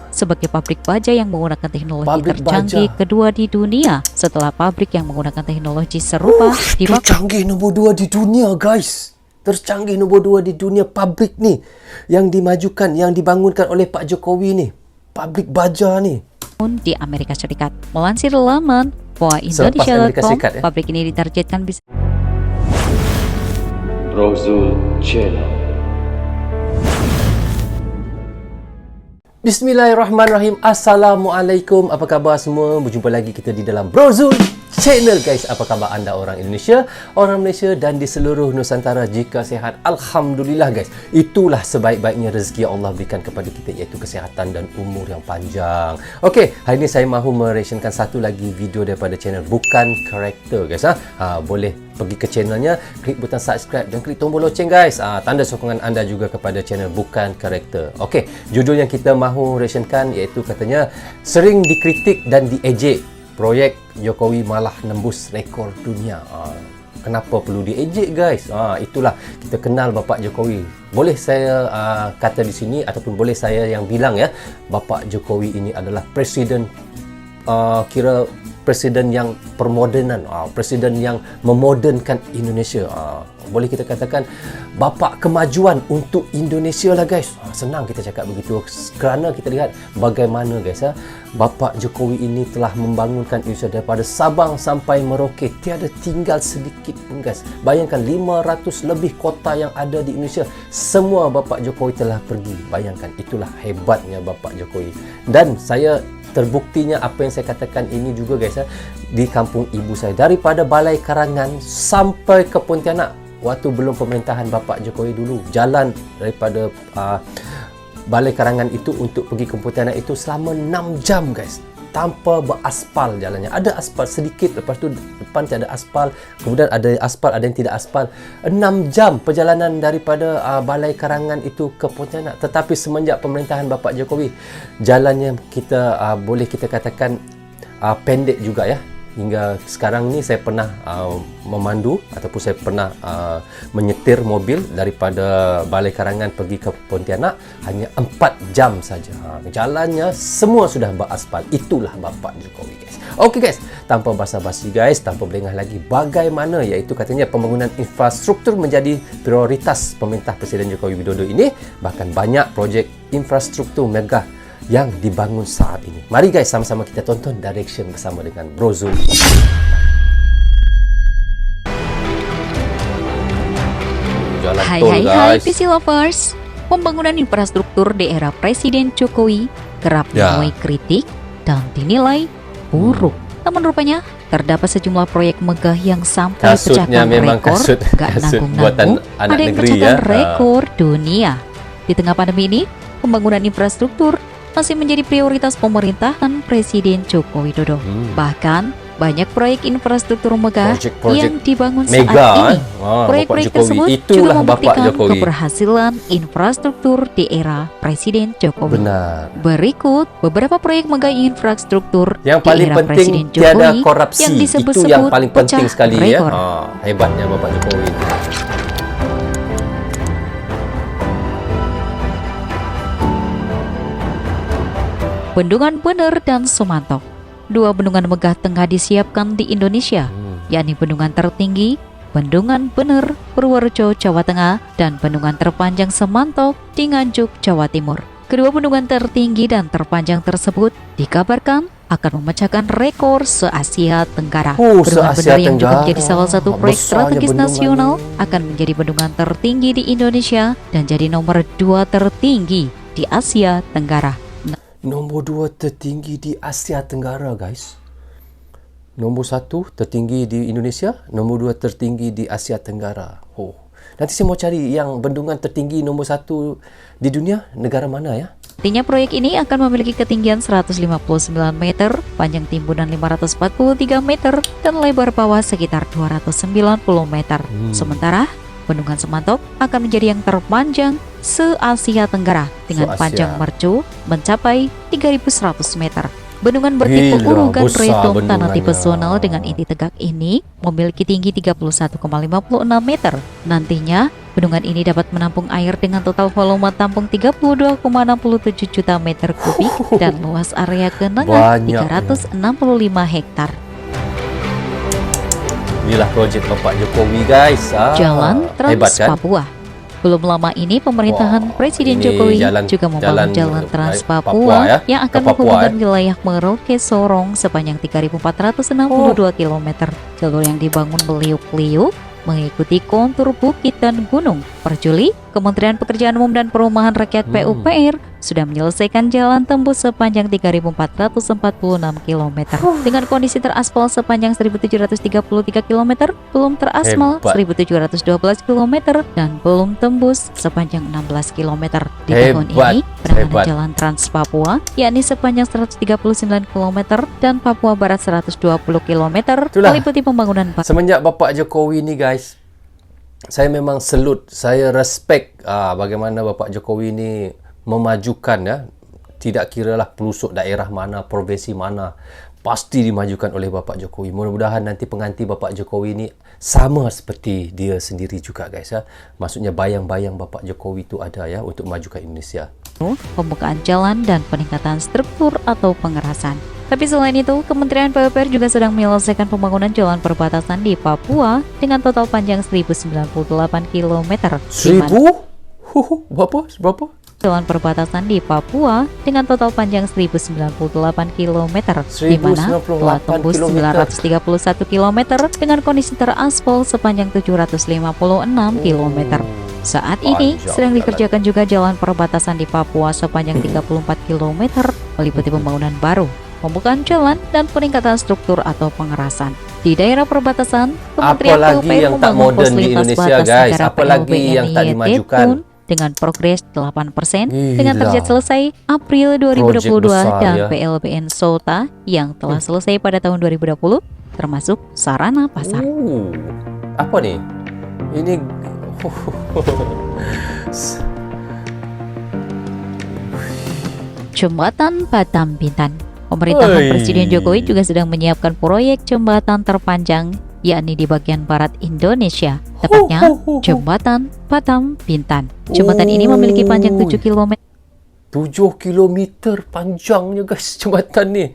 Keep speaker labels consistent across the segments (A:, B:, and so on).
A: sebagai pabrik baja yang menggunakan teknologi
B: Pabrik
A: tercanggih
B: baja.
A: kedua di dunia setelah pabrik yang menggunakan teknologi serupa dibangun
B: Tercanggih nombor 2 di dunia, guys. Tercanggih nombor 2 di dunia pabrik ni yang dimajukan, yang dibangunkan oleh Pak Jokowi ni. Pabrik baja ni.
A: di Amerika Serikat. Melansir laman
B: Selepas Amerika
A: Indonesia.com,
B: Serikat, ya.
A: pabrik ini ditargetkan bisa
C: Brozul Channel.
B: Bismillahirrahmanirrahim. Assalamualaikum. Apa khabar semua? Berjumpa lagi kita di dalam Brozul Channel, guys. Apa khabar anda orang Indonesia, orang Malaysia dan di seluruh Nusantara? Jika sihat, Alhamdulillah, guys. Itulah sebaik-baiknya rezeki yang Allah berikan kepada kita, iaitu kesihatan dan umur yang panjang. Okey, hari ini saya mahu mereaksyenkan satu lagi video daripada channel Bukan Karakter, guys. Boleh pergi ke channelnya, klik butang subscribe dan klik tombol loceng, guys. Tanda sokongan anda juga kepada channel Bukan Karakter. Okey, judul yang kita mahu reaksyenkan iaitu katanya sering dikritik dan diejek, proyek Jokowi malah nembus rekor dunia. Kenapa perlu diejek, guys? Itulah, kita kenal Bapak Jokowi. Boleh saya kata di sini ataupun boleh saya yang bilang ya, Bapak Jokowi ini adalah presiden kira presiden yang permodenan, presiden yang memodernkan Indonesia. Boleh kita katakan bapa kemajuan untuk Indonesia lah, guys. Senang kita cakap begitu kerana kita lihat bagaimana, guys, Bapak Jokowi ini telah membangunkan Indonesia daripada Sabang sampai Merauke, tiada tinggal sedikit pun, guys. Bayangkan 500 lebih kota yang ada di Indonesia, semua Bapak Jokowi telah pergi. Bayangkan, itulah hebatnya Bapak Jokowi. Dan saya terbuktinya apa yang saya katakan ini juga, guys, di kampung ibu saya, daripada Balai Karangan sampai ke Pontianak, waktu belum pemerintahan Bapak Jokowi dulu, jalan daripada Balai Karangan itu untuk pergi ke Pontianak itu selama 6 jam, guys, tanpa beraspal jalannya. Ada aspal sedikit, lepas tu depan tiada aspal, kemudian ada aspal, ada yang tidak aspal. 6 jam perjalanan daripada Balai Karangan itu ke Pontianak. Tetapi semenjak pemerintahan Bapak Jokowi, jalannya kita boleh kita katakan pendek juga, ya. Hingga sekarang ni saya pernah memandu ataupun saya pernah menyetir mobil daripada Balai Karangan pergi ke Pontianak hanya 4 jam saja. Jalannya semua sudah beraspal. Itulah Bapak Jokowi, guys. Okey, guys, tanpa basa-basi, guys, tanpa berlengah lagi, bagaimana iaitu katanya pembangunan infrastruktur menjadi prioritas pemerintah Presiden Joko Widodo ini. Bahkan banyak projek infrastruktur megah yang dibangun saat ini. Mari, guys, sama-sama kita tonton direction bersama dengan Brozul.
A: Hai PC lovers. Pembangunan infrastruktur di era Presiden Jokowi kerap menuai kritik dan dinilai buruk. Namun rupanya terdapat sejumlah proyek megah yang sampai pecahkan rekor, gak nanggung-nanggung, ada yang pecahkan rekor dunia. Di tengah pandemi ini, pembangunan infrastruktur masih menjadi prioritas pemerintahan Presiden Joko Widodo. Bahkan banyak proyek infrastruktur megah yang dibangun saat ini. Proyek-proyek tersebut juga membuktikan keberhasilan infrastruktur di era Presiden Jokowi.
B: Benar.
A: Berikut beberapa proyek megah infrastruktur
B: yang
A: di
B: paling
A: era
B: penting,
A: Presiden
B: tiada
A: Jokowi
B: korupsi.
A: yang disebut
B: Itu yang paling penting sekali,
A: rekor.
B: ya. Hebatnya Bapak Jokowi.
A: Bendungan Bener dan Sumantok. Dua bendungan megah tengah disiapkan di Indonesia, yakni bendungan tertinggi Bendungan Bener, Purworejo, Jawa Tengah, dan bendungan terpanjang Semantok di Nganjuk, Jawa Timur. Kedua bendungan tertinggi dan terpanjang tersebut dikabarkan akan memecahkan rekor se-Asia Tenggara. Bendungan Bener yang juga menjadi salah satu proyek strategis nasional akan menjadi bendungan tertinggi di Indonesia dan jadi nomor 2 tertinggi di Asia Tenggara.
B: Nombor 2 tertinggi di Asia Tenggara, guys. Nombor 1 tertinggi di Indonesia, nombor 2 tertinggi di Asia Tenggara. Nanti saya mau cari yang bendungan tertinggi nombor 1 di dunia, negara mana, ya?
A: Artinya proyek ini akan memiliki ketinggian 159 meter, panjang timbunan 543 meter, dan lebar bawah sekitar 290 meter. Sementara Bendungan Semantok akan menjadi yang terpanjang se-Asia Tenggara dengan panjang mercu mencapai 3.100 meter. Bendungan bertipe
B: Gila,
A: Urugan
B: besar
A: Retom tanah tipe
B: bendungannya.
A: zonal dengan inti tegak ini memiliki tinggi 31,56 meter. Nantinya, bendungan ini dapat menampung air dengan total volume tampung 32,67 juta meter kubik dan luas area genangan
B: Banyak,
A: 365 hektar.
B: Inilah projek Bapak Jokowi guys.
A: Jalan Trans
B: hebat kan?
A: Papua. Belum lama ini pemerintahan
B: Wah,
A: Presiden
B: ini
A: Jokowi
B: jalan-
A: juga membangun
B: jalan,
A: jalan Trans
B: Papua
A: Papua
B: ya?
A: yang akan
B: Ke Papua,
A: menghubungkan wilayah Merauke Sorong sepanjang 3.462 km. Jalur yang dibangun meliuk-liuk mengikuti kontur bukit dan gunung. Per Juli, Kementerian Pekerjaan Umum dan Perumahan Rakyat PUPR sudah menyelesaikan jalan tembus sepanjang 3.446 km dengan kondisi teraspal sepanjang 1.733 km, belum teraspal
B: Hebat.
A: 1.712 km dan belum tembus sepanjang 16 km. Di tahun
B: Hebat,
A: ini, penanganan
B: hebat.
A: jalan Trans Papua yakni sepanjang 139 km dan Papua Barat 120 km
B: Itulah.
A: meliputi pembangunan
B: Semenjak Bapak Jokowi ni guys, saya memang selut, saya respect bagaimana Bapak Jokowi ni memajukan ya. Tidak kiralah pelosok daerah mana, provinsi mana, pasti dimajukan oleh Bapak Jokowi. Mudah-mudahan nanti pengganti Bapak Jokowi ni sama seperti dia sendiri juga guys ya. Maksudnya bayang-bayang Bapak Jokowi tu ada ya untuk memajukan Indonesia.
A: pembukaan jalan dan peningkatan struktur atau pengerasan. Tapi selain itu, Kementerian PUPR juga sedang menyelesaikan pembangunan jalan perbatasan di Papua dengan total panjang 1098 km.
B: Berapa?
A: Jalan perbatasan di Papua dengan total panjang 1098 km, di mana telah
B: 1098
A: tembus 931 km dengan kondisi teraspal sepanjang 756 km. Saat ini
B: Panjang
A: sedang
B: jalan.
A: dikerjakan juga jalan perbatasan di Papua sepanjang 34 km meliputi pembangunan baru, pembukaan jalan dan peningkatan struktur atau pengerasan. Di daerah perbatasan, Kementerian
B: Apalagi
A: PUPR
B: yang tak
A: membangun pos
B: moden di
A: lintas
B: Indonesia,
A: batas
B: guys.
A: negara
B: Apalagi yang tak
A: PLBNIYT
B: dimajukan.
A: pun dengan progres 8% dengan
B: Gila.
A: target selesai April 2022
B: besar,
A: dan
B: ya.
A: PLBN SOTA yang telah selesai pada tahun 2020 termasuk sarana pasar.
B: Apa nih? Ini
A: Jembatan Batam Bintan. Pemerintahan
B: Oi.
A: Presiden Jokowi juga sedang menyiapkan proyek jembatan terpanjang yakni di bagian barat Indonesia, tepatnya Jembatan Batam Bintan. Jembatan ini memiliki panjang 7 km
B: 7 kilometer panjangnya guys jembatan ni.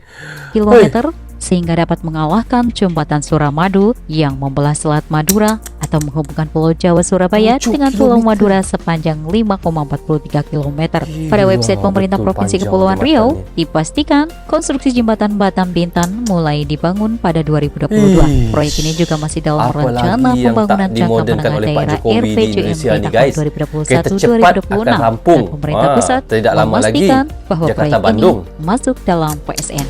A: sehingga dapat mengalahkan Jembatan Suramadu yang membelah Selat Madura atau menghubungkan Pulau Jawa Surabaya
B: 7
A: dengan Pulau
B: kilometer.
A: Madura sepanjang 5,43 km. Pada
B: Gila,
A: website pemerintah
B: betul
A: Provinsi
B: panjang
A: Kepulauan
B: jembatan
A: Riau
B: ni.
A: dipastikan konstruksi Jembatan Batam Bintan mulai dibangun pada 2022.
B: Ih,
A: Proyek ini juga masih dalam
B: apalagi
A: rencana
B: yang
A: pembangunan
B: tak
A: jangka
B: dimodernkan
A: menengah
B: oleh Pak
A: daerah
B: Jokowi di
A: RPJMD
B: Indonesia ni,
A: tahun
B: guys. Kereta cepat akan
A: 2021-2026
B: rampung.
A: dan pemerintah pusat
B: tidak lama lagi
A: memastikan bahwa
B: Jakarta
A: proyek
B: Bandung.
A: ini masuk dalam PSN.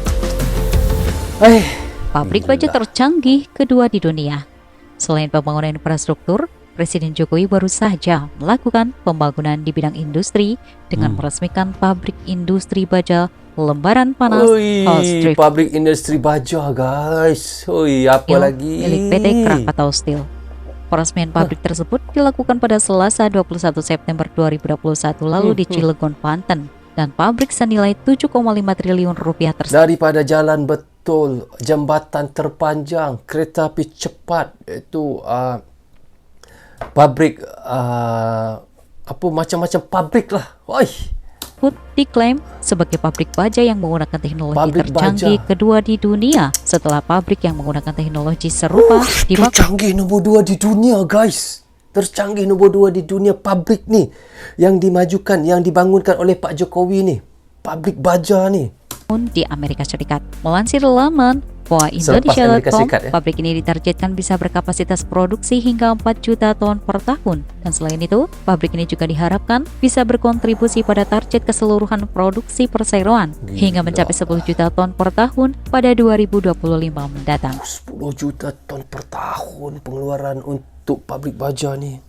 A: Pabrik baja
B: Gila.
A: tercanggih kedua di dunia. Selain pembangunan infrastruktur, Presiden Jokowi baru saja melakukan pembangunan di bidang industri dengan meresmikan pabrik industri baja Lembaran Panas Holstrip
B: pabrik industri baja guys. Apa lagi?
A: milik PT Krakatau Steel. Peresmian pabrik tersebut dilakukan pada Selasa 21 September 2021 lalu di Cilegon, Banten, dan pabrik senilai 7,5 triliun rupiah tersebut
B: Daripada jalan betul, jambatan terpanjang, kereta api cepat, itu pabrik apa macam-macam pabrik lah.
A: diklaim sebagai pabrik baja yang menggunakan teknologi
B: Pabrik
A: tercanggih
B: baja.
A: kedua di dunia setelah pabrik yang menggunakan teknologi serupa dibangun
B: Tercanggih nombor 2 di dunia guys. Tercanggih nombor 2 di dunia pabrik ni yang dimajukan, yang dibangunkan oleh Pak Jokowi ni. Pabrik baja ni.
A: di Amerika Serikat. Melansir laman
B: Selepas Amerika
A: Indonesia.com,
B: Serikat, ya?
A: pabrik ini ditargetkan bisa berkapasitas produksi hingga 4 juta ton per tahun. Dan selain itu, pabrik ini juga diharapkan bisa berkontribusi pada target keseluruhan produksi perseroan hingga mencapai 10 juta ton per tahun pada 2025 mendatang.
B: 10 juta ton per tahun pengeluaran untuk pabrik baja ni.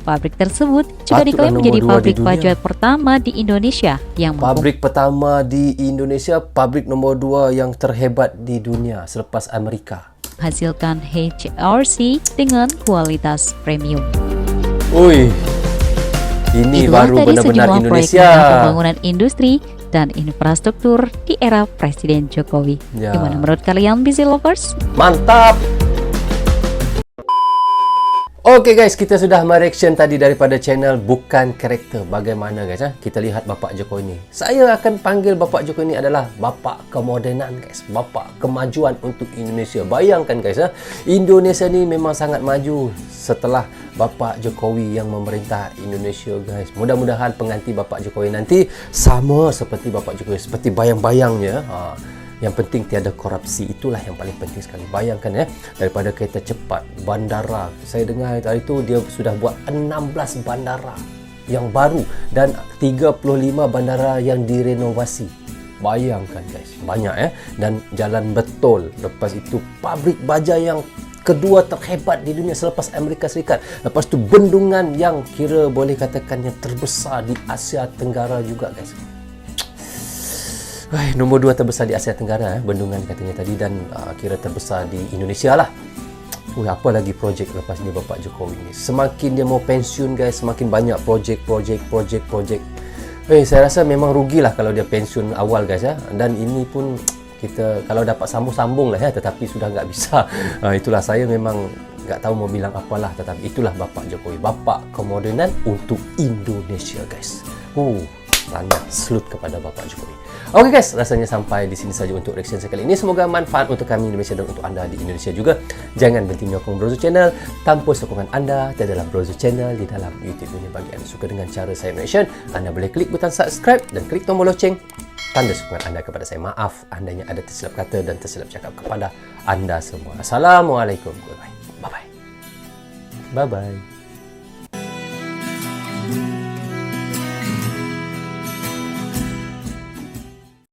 A: Pabrik tersebut juga
B: Patutlah
A: diklaim
B: nombor
A: menjadi
B: 2 di
A: pabrik
B: dunia.
A: baja pertama di Indonesia yang
B: Pabrik pertama di Indonesia, pabrik nombor 2 yang terhebat di dunia selepas Amerika.
A: menghasilkan HRC dengan kualitas premium.
B: Ini
A: Itulah
B: baru
A: tadi
B: benar-benar
A: sejumlah proyek
B: Indonesia.
A: mengenai pembangunan industri dan infrastruktur di era Presiden Jokowi.
B: Ya.
A: Gimana menurut kalian, Busy Lovers?
B: Mantap! Oke guys, kita sudah mereaction tadi daripada channel Bukan Karakter. Bagaimana guys? Kita lihat Bapak Jokowi ini. Saya akan panggil Bapak Jokowi ini adalah Bapak Kemodenan guys. Bapak Kemajuan untuk Indonesia. Bayangkan guys, Indonesia ni memang sangat maju setelah Bapak Jokowi yang memerintah Indonesia guys. Mudah-mudahan pengganti Bapak Jokowi nanti sama seperti Bapak Jokowi, seperti bayang-bayangnya. Yang penting tiada korupsi, itulah yang paling penting sekali. Bayangkan daripada kereta cepat, bandara. Saya dengar hari itu dia sudah buat 16 bandara yang baru dan 35 bandara yang direnovasi. Bayangkan guys, banyak dan jalan betul. Lepas itu pabrik baja yang kedua terhebat di dunia selepas Amerika Serikat. Lepas tu bendungan yang kira boleh katakan yang terbesar di Asia Tenggara juga guys. Nombor 2 terbesar di Asia Tenggara, bendungan katanya tadi, dan kira terbesar di Indonesia lah. Apa lagi projek lepas ni Bapak Jokowi ni? Semakin dia mau pensiun guys, semakin banyak projek. Saya rasa memang rugilah kalau dia pensiun awal guys Dan ini pun kita kalau dapat sambung lah tetapi sudah nggak bisa. Itulah, saya memang nggak tahu mau bilang apalah, tetapi itulah Bapak Jokowi, Bapak Kemodenan untuk Indonesia guys. Banyak salute kepada Bapak Jokowi. Oke guys, rasanya sampai di sini saja untuk reaction saya kali ini. Semoga manfaat untuk kami di Indonesia dan untuk anda di Indonesia juga. Jangan berhenti menyokong Brozo Channel. Tanpa sokongan anda, tiada dalam Brozo Channel di dalam YouTube ini. Bagi anda suka dengan cara saya reaction, anda boleh klik butang subscribe dan klik tombol loceng. Tanda sokongan anda kepada saya. Maaf andainya ada tersilap kata dan tersilap cakap kepada anda semua. Assalamualaikum. Bye-bye. Bye-bye.